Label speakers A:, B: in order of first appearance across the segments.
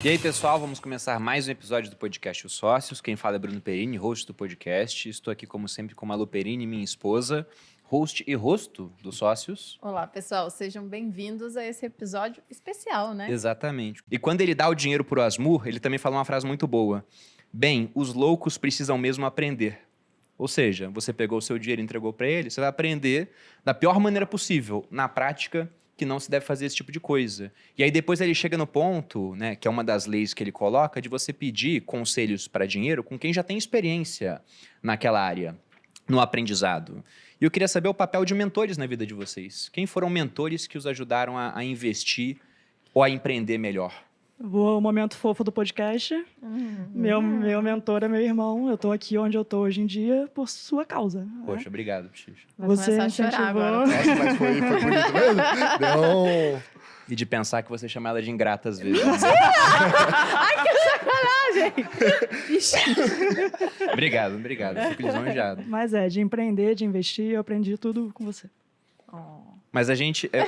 A: E aí, pessoal, vamos começar mais um episódio do podcast Os Sócios. Quem fala é Bruno Perini, host do podcast. Estou aqui, como sempre, com Malu Perini, minha esposa, host e rosto dos Sócios.
B: Olá, pessoal. Sejam bem-vindos a esse episódio especial, né?
A: Exatamente. E quando ele dá o dinheiro pro Asmur, ele também fala uma frase muito boa. Bem, os loucos precisam mesmo aprender. Ou seja, você pegou o seu dinheiro e entregou para ele, você vai aprender da pior maneira possível, na prática, que não se deve fazer esse tipo de coisa. E aí depois ele chega no ponto, né, que é uma das leis que ele coloca, de você pedir conselhos para dinheiro com quem já tem experiência naquela área, no aprendizado. E eu queria saber o papel de mentores na vida de vocês. Quem foram mentores que os ajudaram a investir ou a empreender melhor?
C: O momento fofo do podcast. Meu mentor é meu irmão. Eu estou aqui onde eu estou hoje em dia por sua causa.
A: Poxa, obrigado, Xixi.
B: Vai começar a chorar agora.
D: Nossa, mas foi bonito mesmo? Não.
A: E de pensar que você chama ela de ingrata às vezes.
B: Ai, que sacanagem! Ixi.
A: Obrigado. Fico lisonjeado.
C: Mas de empreender, de investir, eu aprendi tudo com você.
A: Mas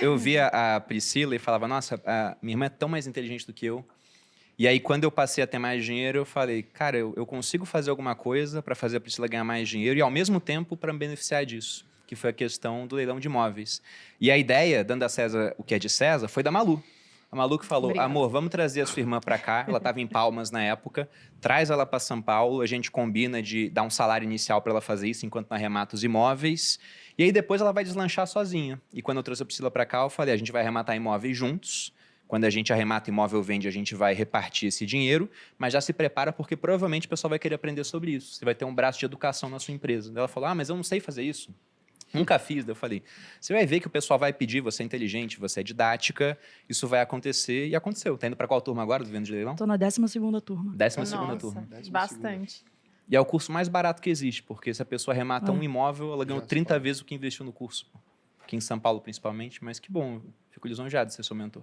A: eu via a Priscila e falava, nossa, a minha irmã é tão mais inteligente do que eu. E aí, quando eu passei a ter mais dinheiro, eu falei, cara, eu consigo fazer alguma coisa para fazer a Priscila ganhar mais dinheiro e, ao mesmo tempo, para me beneficiar disso, que foi a questão do leilão de imóveis. E a ideia, dando a César o que é de César, foi da Malu. A Malu que falou,
B: Obrigada.
A: Amor, vamos trazer a sua irmã para cá. Ela estava em Palmas na época. Traz ela para São Paulo. A gente combina de dar um salário inicial para ela fazer isso enquanto não arremata os imóveis. E aí depois ela vai deslanchar sozinha. E quando eu trouxe a Priscila para cá, eu falei, a gente vai arrematar imóveis juntos. Quando a gente arremata imóvel vende, a gente vai repartir esse dinheiro. Mas já se prepara porque provavelmente o pessoal vai querer aprender sobre isso. Você vai ter um braço de educação na sua empresa. Ela falou, mas eu não sei fazer isso. Nunca fiz, daí eu falei, você vai ver que o pessoal vai pedir, você é inteligente, você é didática, isso vai acontecer, e aconteceu. Tá indo para qual turma agora do Venda de Leilão?
C: Estou na 12ª turma.
A: 12ª turma.
B: Bastante.
A: E é o curso mais barato que existe, porque se a pessoa arremata um imóvel, ela ganhou 30 vezes o que investiu no curso. Aqui em São Paulo, principalmente, mas que bom, fico lisonjeado de ser seu mentor.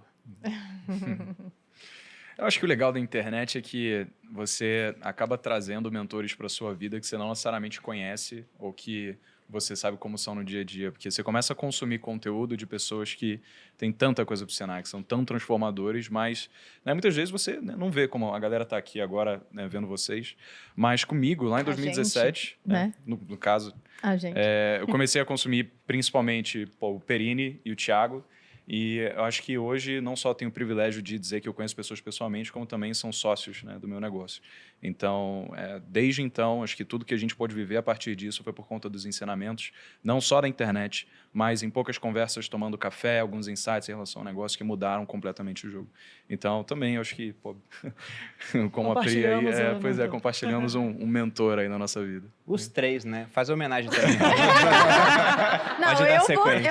E: Eu acho que o legal da internet é que você acaba trazendo mentores para sua vida que você não necessariamente conhece ou que você sabe como são no dia a dia, porque você começa a consumir conteúdo de pessoas que têm tanta coisa para ensinar, que são tão transformadores, mas muitas vezes você não vê como a galera está aqui agora, vendo vocês, mas comigo, lá em 2017,
B: né?
E: no caso,
B: A gente.
E: eu comecei a consumir principalmente o Perini e o Thiago, e eu acho que hoje não só tenho o privilégio de dizer que eu conheço pessoas pessoalmente, como também são sócios, do meu negócio. Então, desde então, acho que tudo que a gente pôde viver a partir disso foi por conta dos ensinamentos, não só da internet, mas em poucas conversas tomando café, alguns insights em relação ao negócio que mudaram completamente o jogo. Então, também acho que, como a Pri aí, compartilhamos um mentor aí na nossa vida.
A: Os três, né? Faz homenagem também.
B: Não,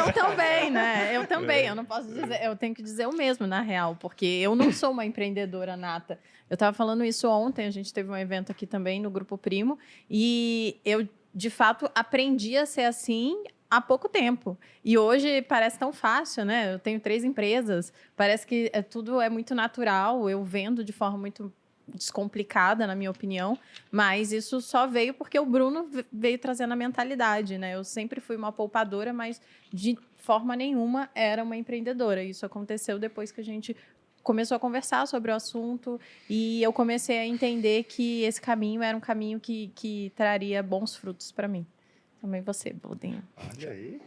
B: eu também, né? Eu também. Eu não posso dizer, eu tenho que dizer o mesmo, na real, porque eu não sou uma empreendedora nata. Eu estava falando isso ontem, a gente teve um evento aqui também no Grupo Primo, e eu, de fato, aprendi a ser assim há pouco tempo. E hoje parece tão fácil, né? Eu tenho 3 empresas, parece que tudo é muito natural, eu vendo de forma muito descomplicada, na minha opinião, mas isso só veio porque o Bruno veio trazendo a mentalidade, né? Eu sempre fui uma poupadora, mas de forma nenhuma era uma empreendedora. Isso aconteceu depois que a gente começou a conversar sobre o assunto e eu comecei a entender que esse caminho era um caminho que traria bons frutos para mim. Também você, Boldinho.
D: Olha aí.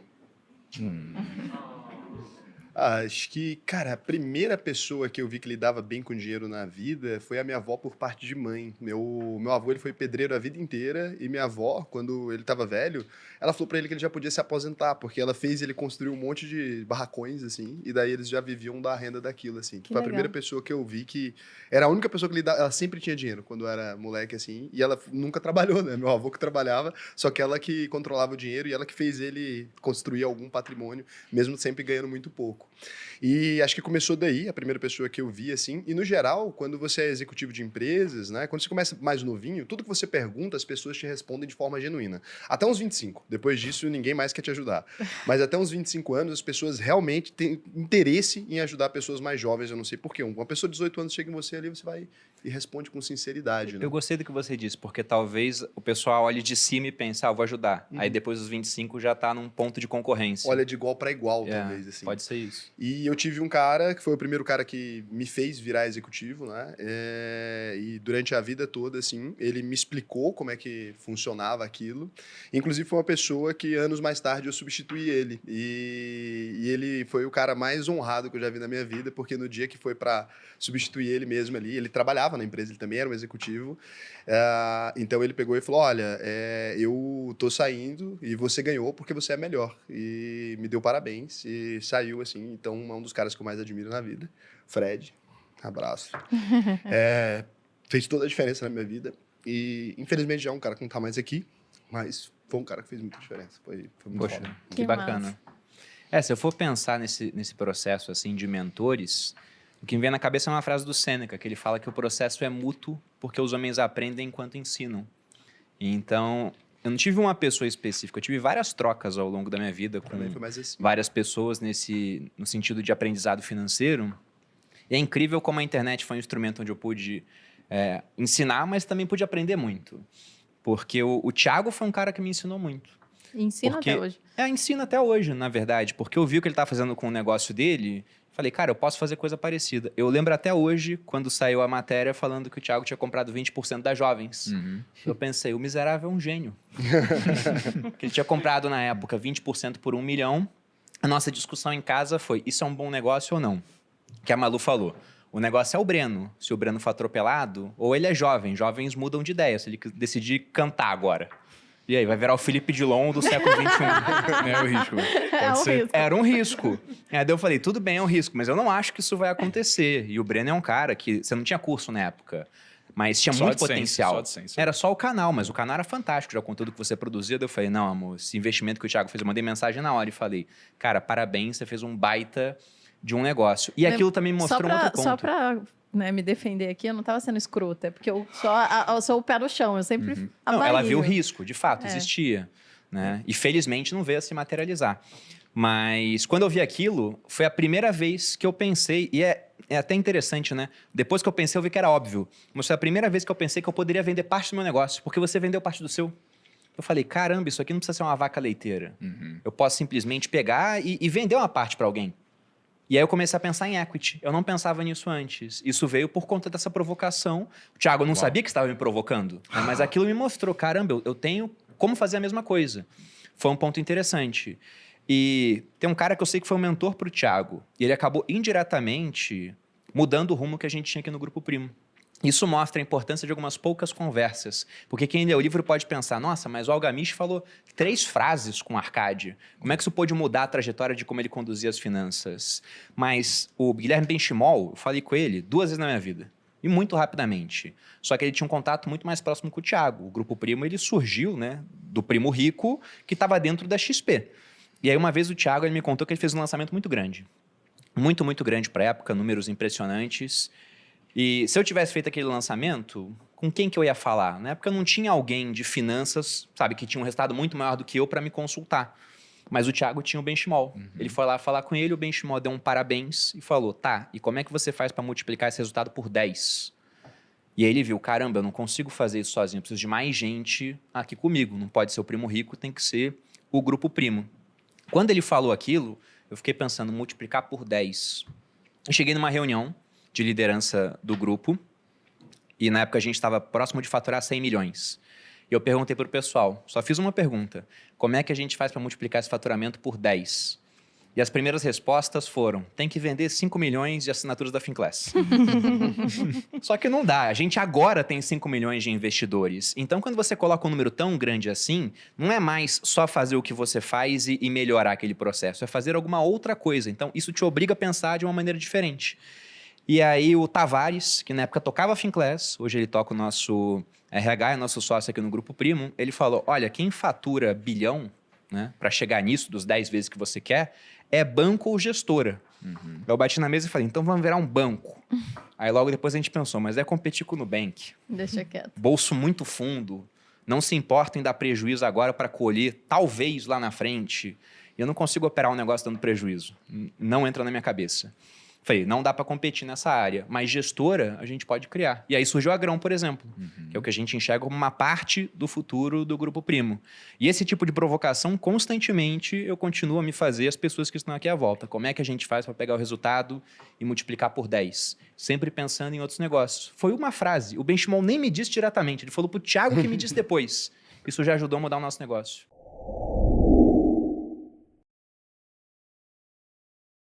D: Acho que, cara, a primeira pessoa que eu vi que lidava bem com dinheiro na vida foi a minha avó por parte de mãe. Meu avô, ele foi pedreiro a vida inteira e minha avó, quando ele estava velho, ela falou para ele que ele já podia se aposentar, porque ela fez ele construir um monte de barracões, assim, e daí eles já viviam da renda daquilo, assim. Foi a primeira pessoa que eu vi que era a única pessoa que lidava, ela sempre tinha dinheiro quando era moleque, assim, e ela nunca trabalhou, né? Meu avô que trabalhava, só que ela que controlava o dinheiro e ela que fez ele construir algum patrimônio, mesmo sempre ganhando muito pouco. E acho que começou daí, a primeira pessoa que eu vi, assim. E, no geral, quando você é executivo de empresas, né? Quando você começa mais novinho, tudo que você pergunta, as pessoas te respondem de forma genuína. Até uns 25. Depois disso, ninguém mais quer te ajudar. Mas até uns 25 anos, as pessoas realmente têm interesse em ajudar pessoas mais jovens. Eu não sei por quê. Uma pessoa de 18 anos chega em você ali, você vai e responde com sinceridade, né?
A: Eu gostei do que você disse, porque talvez o pessoal olhe de cima e pense, eu vou ajudar. Aí depois dos 25 já tá num ponto de concorrência.
D: Olha de igual para igual, talvez, assim.
A: Pode ser isso.
D: E eu tive um cara, que foi o primeiro cara que me fez virar executivo, né? E durante a vida toda, assim, ele me explicou como é que funcionava aquilo. Inclusive, foi uma pessoa que anos mais tarde eu substituí ele. E ele foi o cara mais honrado que eu já vi na minha vida, porque no dia que foi para substituir ele mesmo ali, ele trabalhava na empresa, ele também era um executivo. Então ele pegou e falou: olha, eu tô saindo e você ganhou porque você é melhor. E me deu parabéns e saiu assim. Então é um dos caras que eu mais admiro na vida. Fred, abraço. Fez toda a diferença na minha vida. E infelizmente já é um cara que não tá mais aqui, mas foi um cara que fez muita diferença. Foi muito
A: Poxa,
D: foda.
A: que bacana. Se eu for pensar nesse processo assim de mentores, o que me vem na cabeça é uma frase do Sêneca, que ele fala que o processo é mútuo porque os homens aprendem enquanto ensinam. Então, eu não tive uma pessoa específica, eu tive várias trocas ao longo da minha vida com
D: Também foi mais assim.
A: várias pessoas no sentido de aprendizado financeiro. E é incrível como a internet foi um instrumento onde eu pude ensinar, mas também pude aprender muito. Porque o Thiago foi um cara que me ensinou muito.
B: Ensina até hoje.
A: Ensina até hoje, na verdade. Porque eu vi o que ele estava fazendo com o negócio dele. Falei, cara, eu posso fazer coisa parecida. Eu lembro até hoje, quando saiu a matéria falando que o Thiago tinha comprado 20% das jovens. Eu pensei, o miserável é um gênio. Porque ele tinha comprado, na época, 20% por 1 milhão. A nossa discussão em casa foi, isso é um bom negócio ou não? Que a Malu falou. O negócio é o Breno. Se o Breno for atropelado, ou ele é jovem. Jovens mudam de ideia, se ele decidir cantar agora. E aí, vai virar o Felipe Dilon do século XXI.
E: É o risco.
B: É um risco.
A: Era um risco. Daí eu falei, tudo bem, é um risco, mas eu não acho que isso vai acontecer. E o Breno é um cara que... Você não tinha curso na época, mas tinha
E: Só
A: muito
E: de ciência,
A: potencial.
E: só de ciência.
A: Era só o canal, mas o canal era fantástico, já o conteúdo que você produzia. Daí eu falei, não, amor, esse investimento que o Thiago fez, eu mandei mensagem na hora e falei, cara, parabéns, você fez um baita de um negócio. E aquilo também mostrou um outro ponto.
B: Só pra me defender aqui, eu não estava sendo escrota, é porque eu sou o pé no chão, eu sempre
A: Não, ela
B: avalio.
A: viu o risco, de fato, existia. Né? E felizmente não veio a se materializar. Mas quando eu vi aquilo, foi a primeira vez que eu pensei, e é até interessante, né? Depois que eu pensei, eu vi que era óbvio. Mas foi a primeira vez que eu pensei que eu poderia vender parte do meu negócio, porque você vendeu parte do seu. Eu falei, caramba, isso aqui não precisa ser uma vaca leiteira. Eu posso simplesmente pegar e vender uma parte para alguém. E aí eu comecei a pensar em equity. Eu não pensava nisso antes. Isso veio por conta dessa provocação. O Thiago não sabia que estava me provocando, né? Mas aquilo me mostrou, caramba, eu tenho como fazer a mesma coisa. Foi um ponto interessante. E tem um cara que eu sei que foi um mentor para o Thiago. E ele acabou indiretamente mudando o rumo que a gente tinha aqui no Grupo Primo. Isso mostra a importância de algumas poucas conversas. Porque quem lê o livro pode pensar, nossa, mas o Algamish falou 3 frases com Arcade. Como é que isso pode mudar a trajetória de como ele conduzia as finanças? Mas o Guilherme Benchimol, eu falei com ele 2 vezes na minha vida. E muito rapidamente. Só que ele tinha um contato muito mais próximo com o Thiago. O Grupo Primo, ele surgiu, né, do Primo Rico, que estava dentro da XP. E aí, uma vez o Thiago ele me contou que ele fez um lançamento muito grande. Muito, muito grande para a época, números impressionantes. E se eu tivesse feito aquele lançamento, com quem que eu ia falar? Na época não tinha alguém de finanças, sabe, que tinha um resultado muito maior do que eu para me consultar. Mas o Thiago tinha o Benchimol. Ele foi lá falar com ele, o Benchimol deu um parabéns e falou, tá, e como é que você faz para multiplicar esse resultado por 10? E aí ele viu, caramba, eu não consigo fazer isso sozinho, eu preciso de mais gente aqui comigo. Não pode ser o Primo Rico, tem que ser o Grupo Primo. Quando ele falou aquilo, eu fiquei pensando, multiplicar por 10. Eu cheguei numa reunião de liderança do grupo e na época a gente estava próximo de faturar 100 milhões. E eu perguntei para o pessoal, só fiz uma pergunta, como é que a gente faz para multiplicar esse faturamento por 10? E as primeiras respostas foram, tem que vender 5 milhões de assinaturas da Finclass. Só que não dá, a gente agora tem 5 milhões de investidores. Então, quando você coloca um número tão grande assim, não é mais só fazer o que você faz e melhorar aquele processo, é fazer alguma outra coisa. Então, isso te obriga a pensar de uma maneira diferente. E aí o Tavares, que na época tocava a Finclass, hoje ele toca o nosso RH, é nosso sócio aqui no Grupo Primo, ele falou, olha, quem fatura bilhão, né, para chegar nisso, dos 10 vezes que você quer, é banco ou gestora. Eu bati na mesa e falei, então vamos virar um banco. Aí logo depois a gente pensou, mas é competir com o Nubank.
B: Deixa quieto.
A: Bolso muito fundo, não se importa em dar prejuízo agora para colher, talvez lá na frente. E eu não consigo operar um negócio dando prejuízo. Não entra na minha cabeça. Falei, não dá para competir nessa área, mas gestora a gente pode criar. E aí surgiu a Grão, por exemplo, que é o que a gente enxerga como uma parte do futuro do Grupo Primo. E esse tipo de provocação, constantemente, eu continuo a me fazer as pessoas que estão aqui à volta. Como é que a gente faz para pegar o resultado e multiplicar por 10? Sempre pensando em outros negócios. Foi uma frase, o Benchimol nem me disse diretamente, ele falou para o Thiago que me disse depois. Isso já ajudou a mudar o nosso negócio.